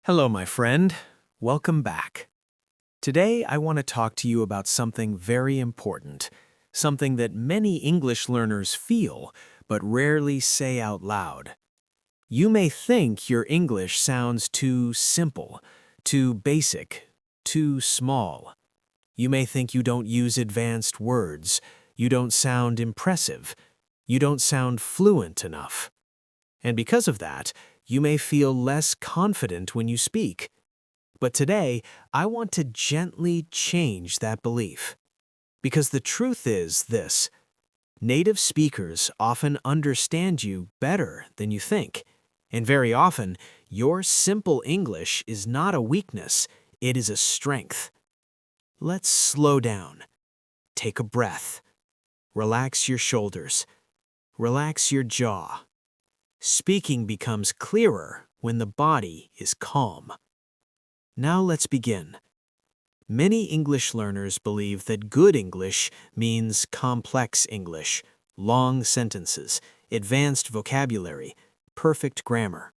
Hello, my friend. Welcome back. Today, I want to talk to you about something very important, something that many English learners feel but rarely say out loud. You may think your English sounds too simple, too basic, too small. You may think you don't use advanced words, you don't sound impressive, you don't sound fluent enough. And because of that, you may feel less confident when you speak. But today, I want to gently change that belief. Because the truth is this: native speakers often understand you better than you think. And very often, your simple English is not a weakness, it is a strength. Let's slow down. Take a breath. Relax your shoulders. Relax your jaw. Speaking becomes clearer when the body is calm. Now let's begin. Many English learners believe that good English means complex English, long sentences, advanced vocabulary, perfect grammar.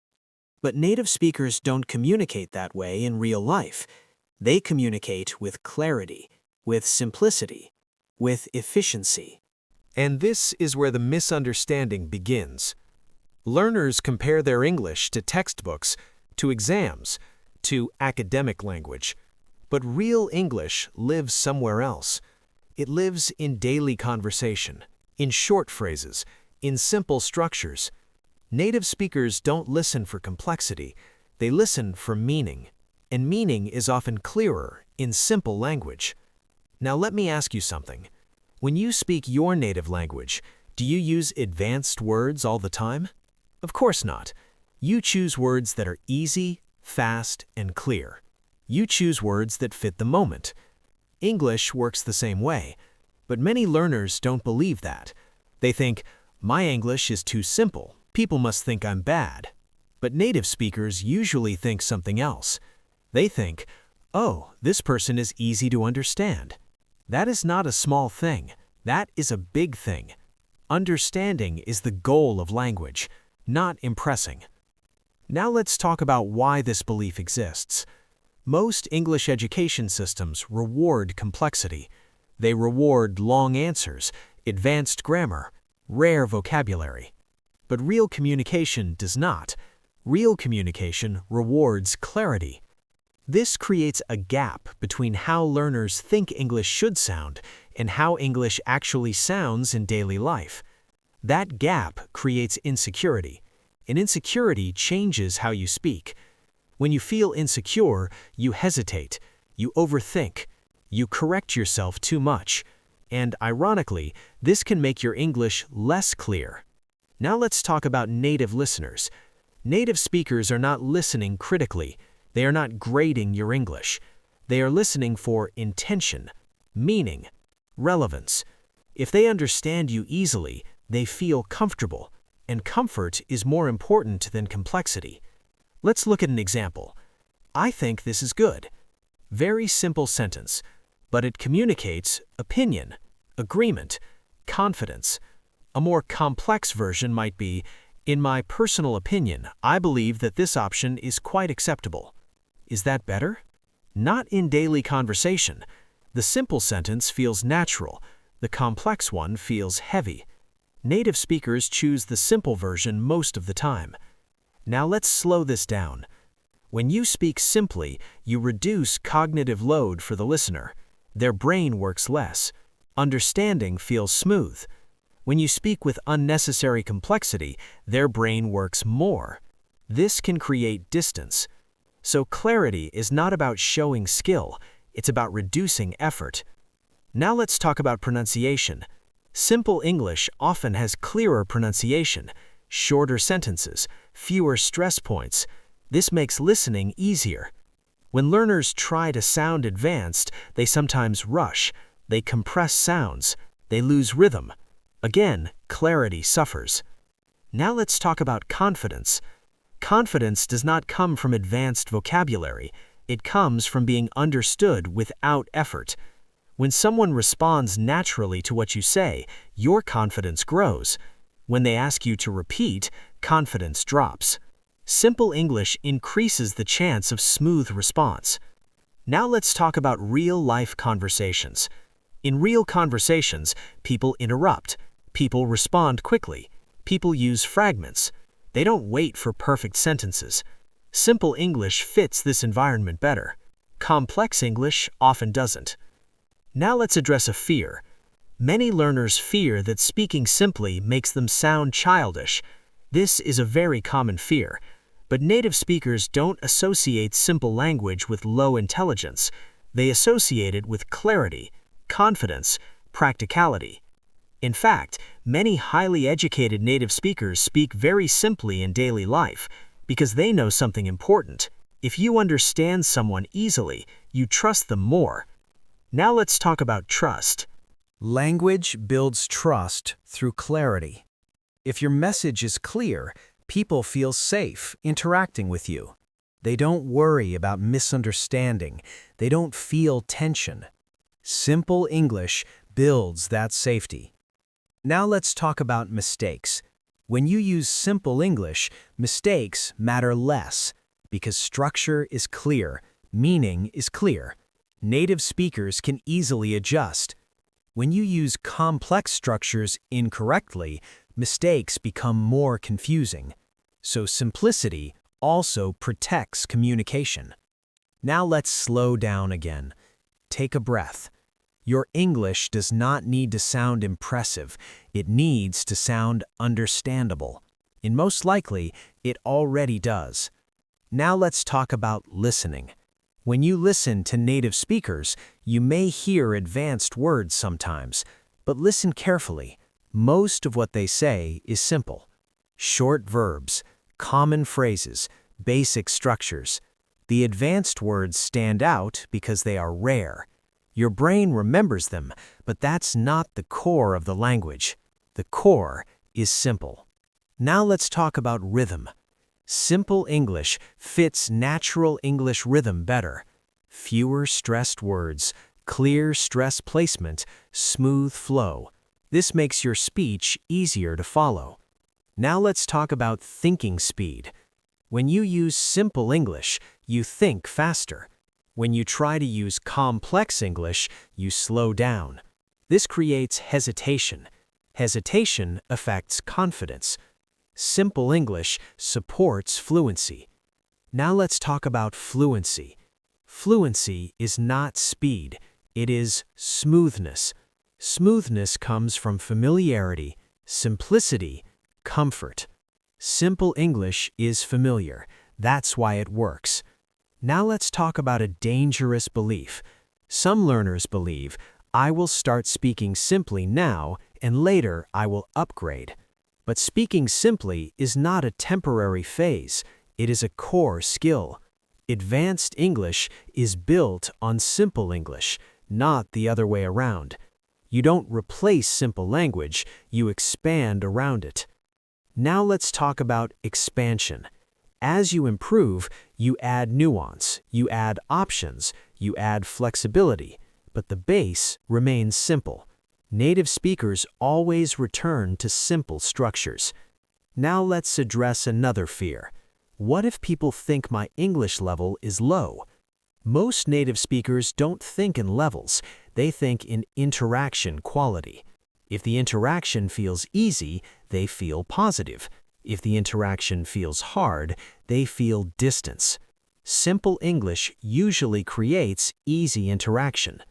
But native speakers don't communicate that way in real life. They communicate with clarity, with simplicity, with efficiency. And this is where the misunderstanding begins. Learners compare their English to textbooks, to exams, to academic language. But real English lives somewhere else. It lives in daily conversation, in short phrases, in simple structures. Native speakers don't listen for complexity, they listen for meaning. And meaning is often clearer in simple language. Now let me ask you something. When you speak your native language, do you use advanced words all the time? Of course not. You choose words that are easy, fast, and clear. You choose words that fit the moment. English works the same way, but many learners don't believe that. They think, my English is too simple, people must think I'm bad. But native speakers usually think something else. They think, oh, this person is easy to understand. That is not a small thing. That is a big thing. Understanding is the goal of language, not impressing. Now let's talk about why this belief exists. Most English education systems reward complexity. They reward long answers, advanced grammar, rare vocabulary. But real communication does not. Real communication rewards clarity. This creates a gap between how learners think English should sound and how English actually sounds in daily life. That gap creates insecurity, and insecurity changes how you speak. When you feel insecure, you hesitate, you overthink, you correct yourself too much, and ironically, this can make your English less clear. Now let's talk about native listeners. Native speakers are not listening critically. They are not grading your English. They are listening for intention, meaning, relevance. If they understand you easily, they feel comfortable, and comfort is more important than complexity. Let's look at an example. I think this is good. Very simple sentence, but it communicates opinion, agreement, confidence. A more complex version might be, in my personal opinion, I believe that this option is quite acceptable. Is that better? Not in daily conversation. The simple sentence feels natural. The complex one feels heavy. Native speakers choose the simple version most of the time. Now let's slow this down. When you speak simply, you reduce cognitive load for the listener. Their brain works less. Understanding feels smooth. When you speak with unnecessary complexity, their brain works more. This can create distance. So clarity is not about showing skill, it's about reducing effort. Now let's talk about pronunciation. Simple English often has clearer pronunciation, shorter sentences, fewer stress points. This makes listening easier. When learners try to sound advanced, they sometimes rush, they compress sounds, they lose rhythm. Again, clarity suffers. Now let's talk about confidence. Confidence does not come from advanced vocabulary. It comes from being understood without effort. When someone responds naturally to what you say, your confidence grows. When they ask you to repeat, confidence drops. Simple English increases the chance of smooth response. Now let's talk about real-life conversations. In real conversations, people interrupt, people respond quickly, people use fragments. They don't wait for perfect sentences. Simple English fits this environment better. Complex English often doesn't. Now let's address a fear. Many learners fear that speaking simply makes them sound childish. This is a very common fear, but native speakers don't associate simple language with low intelligence. They associate it with clarity, confidence, practicality. In fact, many highly educated native speakers speak very simply in daily life because they know something important. If you understand someone easily, you trust them more. Now let's talk about trust. Language builds trust through clarity. If your message is clear, people feel safe interacting with you. They don't worry about misunderstanding. They don't feel tension. Simple English builds that safety. Now let's talk about mistakes. When you use simple English, mistakes matter less because structure is clear, meaning is clear. Native speakers can easily adjust. When you use complex structures incorrectly, mistakes become more confusing. So simplicity also protects communication. Now let's slow down again. Take a breath. Your English does not need to sound impressive. It needs to sound understandable. And most likely, it already does. Now let's talk about listening. When you listen to native speakers, you may hear advanced words sometimes, but listen carefully. Most of what they say is simple. Short verbs, common phrases, basic structures. The advanced words stand out because they are rare. Your brain remembers them, but that's not the core of the language. The core is simple. Now let's talk about rhythm. Simple English fits natural English rhythm better. Fewer stressed words, clear stress placement, smooth flow. This makes your speech easier to follow. Now let's talk about thinking speed. When you use simple English, you think faster. When you try to use complex English, you slow down. This creates hesitation. Hesitation affects confidence. Simple English supports fluency. Now let's talk about fluency. Fluency is not speed, it is smoothness. Smoothness comes from familiarity, simplicity, comfort. Simple English is familiar. That's why it works. Now let's talk about a dangerous belief. Some learners believe, I will start speaking simply now and later I will upgrade. But speaking simply is not a temporary phase. It is a core skill. Advanced English is built on simple English, not the other way around. You don't replace simple language, you expand around it. Now let's talk about expansion. As you improve, you add nuance, you add options, you add flexibility, but the base remains simple. Native speakers always return to simple structures. Now let's address another fear. What if people think my English level is low? Most native speakers don't think in levels, they think in interaction quality. If the interaction feels easy, they feel positive. If the interaction feels hard, they feel distance. Simple English usually creates easy interaction.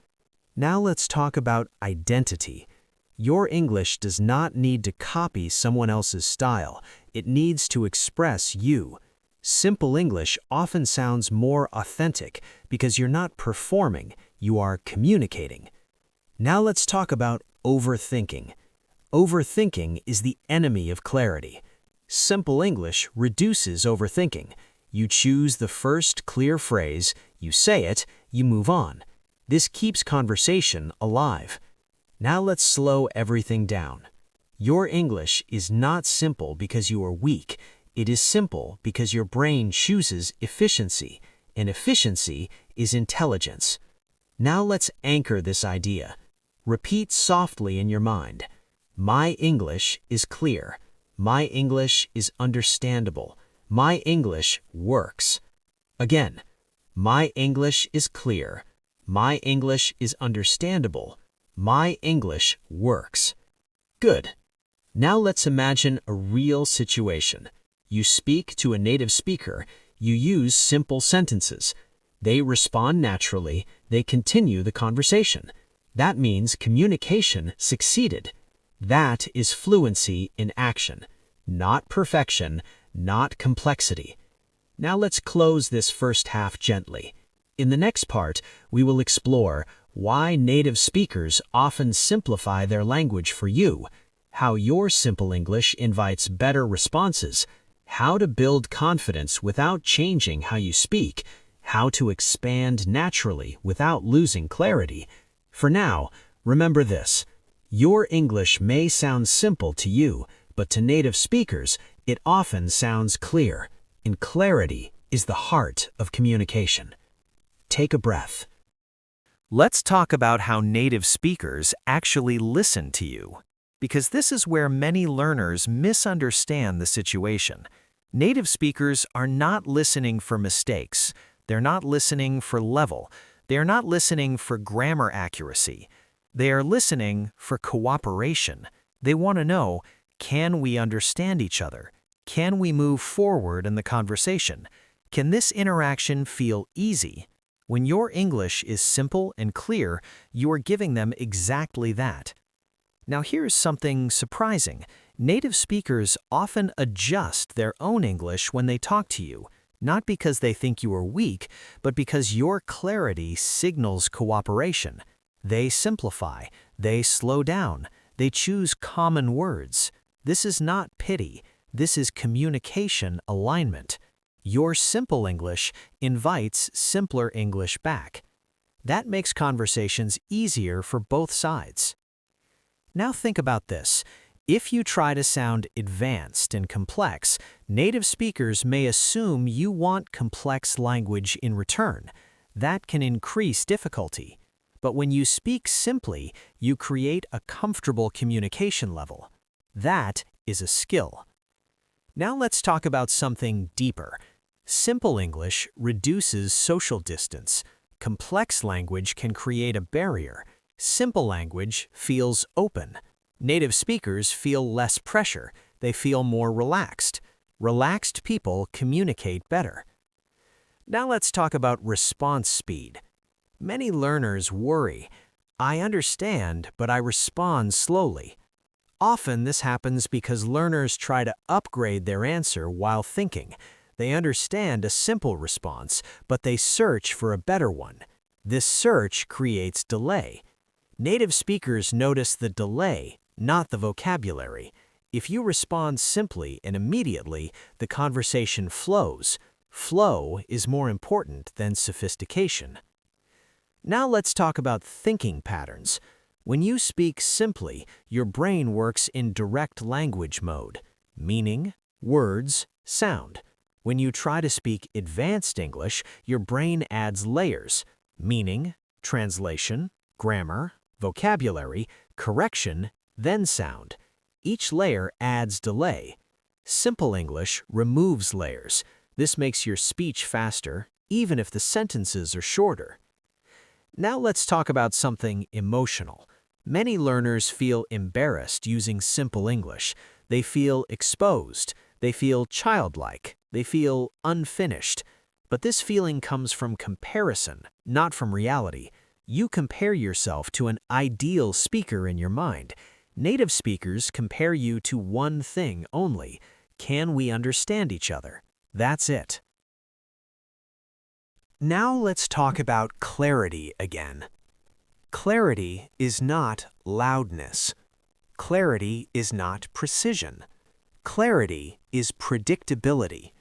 Now let's talk about identity. Your English does not need to copy someone else's style. It needs to express you. Simple English often sounds more authentic because you're not performing, you are communicating. Now let's talk about overthinking. Overthinking is the enemy of clarity. Simple English reduces overthinking. You choose the first clear phrase, you say it, you move on. This keeps conversation alive. Now let's slow everything down. Your English is not simple because you are weak. It is simple because your brain chooses efficiency, and efficiency is intelligence. Now let's anchor this idea. Repeat softly in your mind. My English is clear. My English is understandable. My English works. Again, my English is clear. My English is understandable. My English works. Good. Now let's imagine a real situation. You speak to a native speaker. You use simple sentences. They respond naturally. They continue the conversation. That means communication succeeded. That is fluency in action, not perfection, not complexity. Now let's close this first half gently. In the next part, we will explore why native speakers often simplify their language for you, how your simple English invites better responses, how to build confidence without changing how you speak, how to expand naturally without losing clarity. For now, remember this. Your English may sound simple to you, but to native speakers, it often sounds clear, and clarity is the heart of communication. Take a breath. Let's talk about how native speakers actually listen to you, because this is where many learners misunderstand the situation. Native speakers are not listening for mistakes. They're not listening for level. They are not listening for grammar accuracy. They are listening for cooperation. They want to know, can we understand each other? Can we move forward in the conversation? Can this interaction feel easy? When your English is simple and clear, you are giving them exactly that. Now here's something surprising. Native speakers often adjust their own English when they talk to you, not because they think you are weak, but because your clarity signals cooperation. They simplify, they slow down, they choose common words. This is not pity, this is communication alignment. Your simple English invites simpler English back. That makes conversations easier for both sides. Now think about this. If you try to sound advanced and complex, native speakers may assume you want complex language in return. That can increase difficulty. But when you speak simply, you create a comfortable communication level. That is a skill. Now let's talk about something deeper. Simple English reduces social distance. Complex language can create a barrier. Simple language feels open. Native speakers feel less pressure. They feel more relaxed. Relaxed people communicate better. Now let's talk about response speed. Many learners worry, I understand, but I respond slowly. Often this happens because learners try to upgrade their answer while thinking. They understand a simple response, but they search for a better one. This search creates delay. Native speakers notice the delay, not the vocabulary. If you respond simply and immediately, the conversation flows. Flow is more important than sophistication. Now let's talk about thinking patterns. When you speak simply, your brain works in direct language mode, meaning, words, sound. When you try to speak advanced English, your brain adds layers, meaning, translation, grammar, vocabulary, correction, then sound. Each layer adds delay. Simple English removes layers. This makes your speech faster, even if the sentences are shorter. Now let's talk about something emotional. Many learners feel embarrassed using simple English. They feel exposed. They feel childlike. They feel unfinished. But this feeling comes from comparison, not from reality. You compare yourself to an ideal speaker in your mind. Native speakers compare you to one thing only. Can we understand each other? That's it. Now let's talk about clarity again. Clarity is not loudness. Clarity is not precision. Clarity is predictability.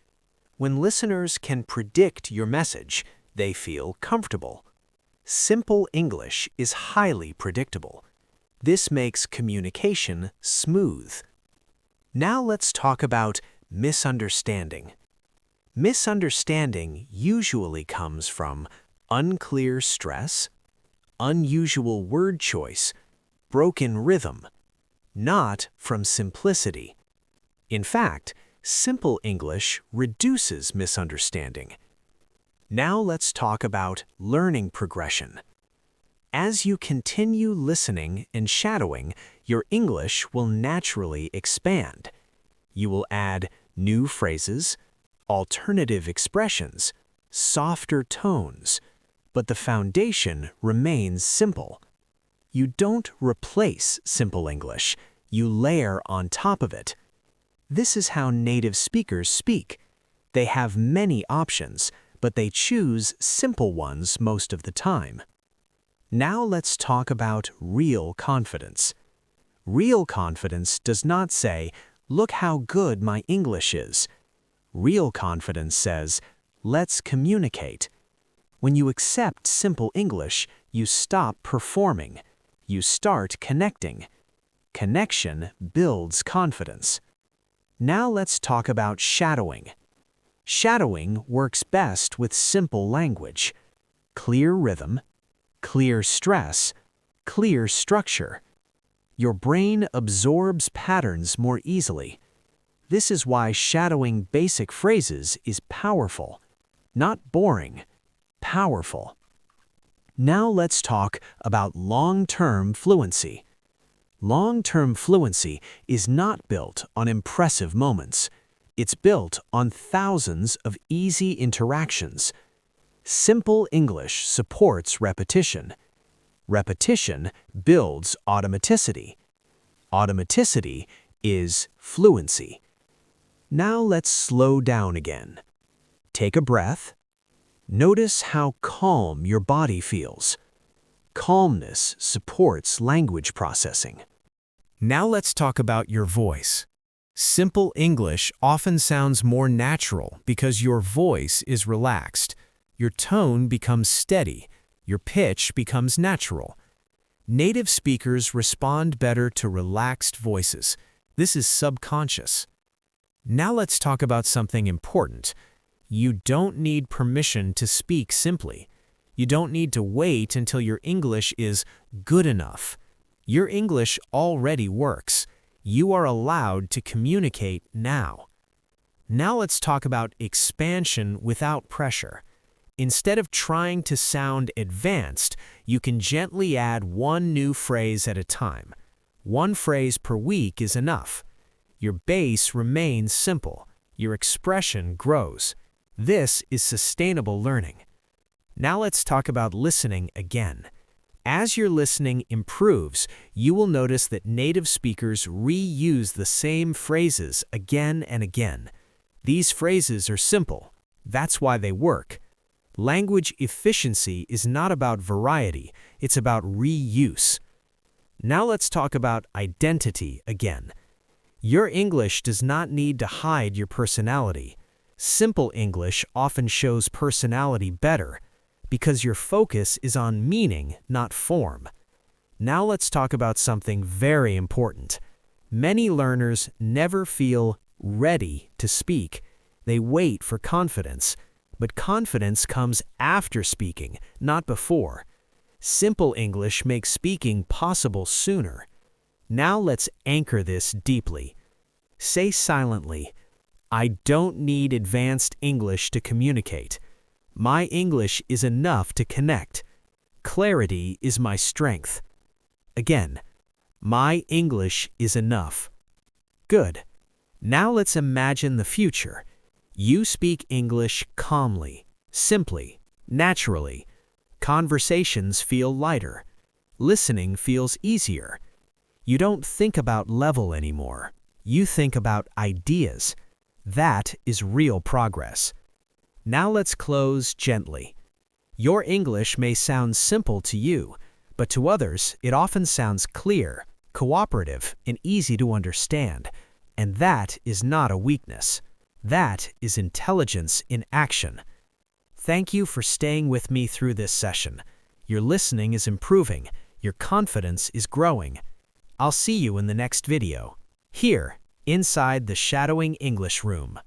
When listeners can predict your message, they feel comfortable. Simple English is highly predictable. This makes communication smooth. Now let's talk about misunderstanding. Misunderstanding usually comes from unclear stress, unusual word choice, broken rhythm, not from simplicity. In fact, simple English reduces misunderstanding. Now let's talk about learning progression. As you continue listening and shadowing, your English will naturally expand. You will add new phrases, alternative expressions, softer tones, but the foundation remains simple. You don't replace simple English, you layer on top of it. This is how native speakers speak. They have many options, but they choose simple ones most of the time. Now let's talk about real confidence. Real confidence does not say, "Look how good my English is." Real confidence says, "Let's communicate." When you accept simple English, you stop performing. You start connecting. Connection builds confidence. Now let's talk about shadowing. Shadowing works best with simple language. Clear rhythm, clear stress, clear structure. Your brain absorbs patterns more easily. This is why shadowing basic phrases is powerful. Not boring, powerful. Now let's talk about long-term fluency. Long-term fluency is not built on impressive moments. It's built on thousands of easy interactions. Simple English supports repetition. Repetition builds automaticity. Automaticity is fluency. Now let's slow down again. Take a breath. Notice how calm your body feels. Calmness supports language processing. Now let's talk about your voice. Simple English often sounds more natural because your voice is relaxed. Your tone becomes steady. Your pitch becomes natural. Native speakers respond better to relaxed voices. This is subconscious. Now let's talk about something important. You don't need permission to speak simply. You don't need to wait until your English is good enough. Your English already works. You are allowed to communicate now. Now let's talk about expansion without pressure. Instead of trying to sound advanced, you can gently add one new phrase at a time. One phrase per week is enough. Your base remains simple. Your expression grows. This is sustainable learning. Now let's talk about listening again. As your listening improves, you will notice that native speakers reuse the same phrases again and again. These phrases are simple. That's why they work. Language efficiency is not about variety, it's about reuse. Now let's talk about identity again. Your English does not need to hide your personality. Simple English often shows personality better because your focus is on meaning, not form. Now let's talk about something very important. Many learners never feel ready to speak. They wait for confidence. But confidence comes after speaking, not before. Simple English makes speaking possible sooner. Now let's anchor this deeply. Say silently, "I don't need advanced English to communicate. My English is enough to connect. Clarity is my strength." Again, my English is enough. Good. Now let's imagine the future. You speak English calmly, simply, naturally. Conversations feel lighter. Listening feels easier. You don't think about level anymore. You think about ideas. That is real progress. Now let's close gently. Your English may sound simple to you, but to others it often sounds clear, cooperative, and easy to understand. And that is not a weakness. That is intelligence in action. Thank you for staying with me through this session. Your listening is improving. Your confidence is growing. I'll see you in the next video, here, inside the Shadowing English Room.